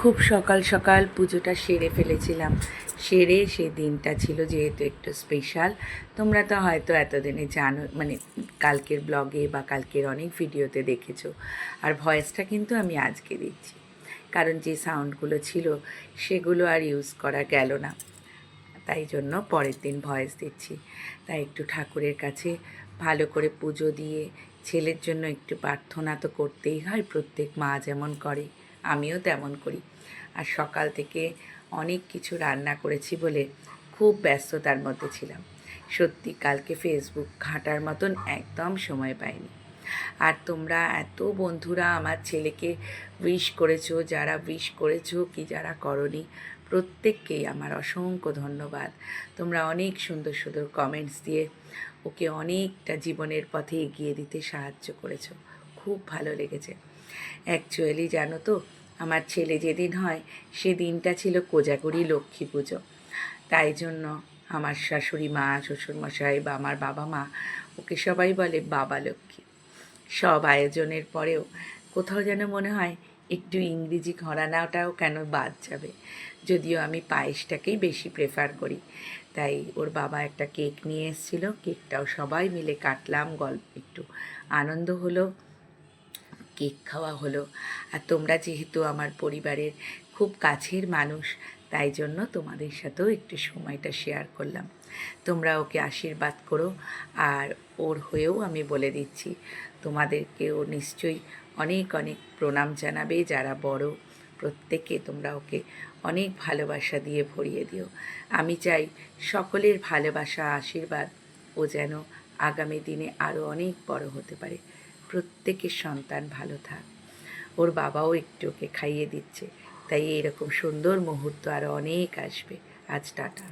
খুব সকাল সকাল পুজোটা সেরে ফেলেছিলাম। সেরে সেই দিনটা ছিল যেহেতু একটু স্পেশাল। তোমরা তো হয়তো এতদিনে জানো, মানে কালকের ব্লগে বা কালকের অনেক ভিডিওতে দেখেছো। আর ভয়েসটা কিন্তু আমি আজকে দিচ্ছি, কারণ যে সাউন্ডগুলো ছিল সেগুলো আর ইউজ করা গেল না, তাই জন্য পরের দিন ভয়েস দিচ্ছি। তাই একটু ঠাকুরের কাছে ভালো করে পুজো দিয়ে ছেলের জন্য একটু প্রার্থনা তো করতেই হয়, প্রত্যেক মা যেমন করে আমিও তেমন করি। আর সকাল থেকে অনেক কিছু রান্না করেছি বলে খুব ব্যস্ততার মধ্যে ছিলাম। সত্যি কালকে ফেসবুক ঘাঁটার মতন একদম সময় পাইনি। আর তোমরা এত বন্ধুরা আমার ছেলেকে উইশ করেছো, যারা উইশ করেছো কি যারা করনি, প্রত্যেককেই আমার অসংখ্য ধন্যবাদ। তোমরা অনেক সুন্দর সুন্দর কমেন্টস দিয়ে ওকে অনেকটা জীবনের পথে এগিয়ে দিতে সাহায্য করেছো, খুব ভালো লেগেছে। অ্যাকচুয়ালি জানো তো, আমার ছেলে যেদিন হয় সেদিনটা ছিল কোজাগরি লক্ষ্মী পুজো। তাই জন্য আমার শাশুড়ি মা, শ্বশুরমশাই বা আমার বাবা মা ওকে সবাই বলে বাবা লক্ষ্মী। সব আয়োজনের পরেও কোথাও যেন মনে হয় একটু ইংরেজি ঘরানাটাও কেন বাদ যাবে। যদিও আমি পায়েসটাকেই বেশি প্রেফার করি। তাই ওর বাবা একটা কেক নিয়ে এসেছিল, কেকটাও সবাই মিলে কাটলাম, গল্প একটু আনন্দ হলো, কেক খাওয়া হলো। আর তোমরা যেহেতু আমার পরিবারের খুব কাছের মানুষ, তাই জন্য তোমাদের সাথেও একটু সময়টা শেয়ার করলাম। তোমরা ওকে আশীর্বাদ করো। আর ওর হয়েও আমি বলে দিচ্ছি, তোমাদেরকেও নিশ্চয়ই অনেক অনেক প্রণাম জানাবে যারা বড়। প্রত্যেকে তোমরা ওকে অনেক ভালোবাসা দিয়ে ভরিয়ে দিও। আমি চাই সকলের ভালোবাসা আশীর্বাদ ও যেন আগামী দিনে আরও অনেক বড় হতে পারে। প্রত্যেকের সন্তান ভালো থাক। ওর বাবাও একটু ওকে খাইয়ে দিচ্ছে, তাই এরকম সুন্দর মুহূর্ত আরও অনেক আসবে। আজ টাটা।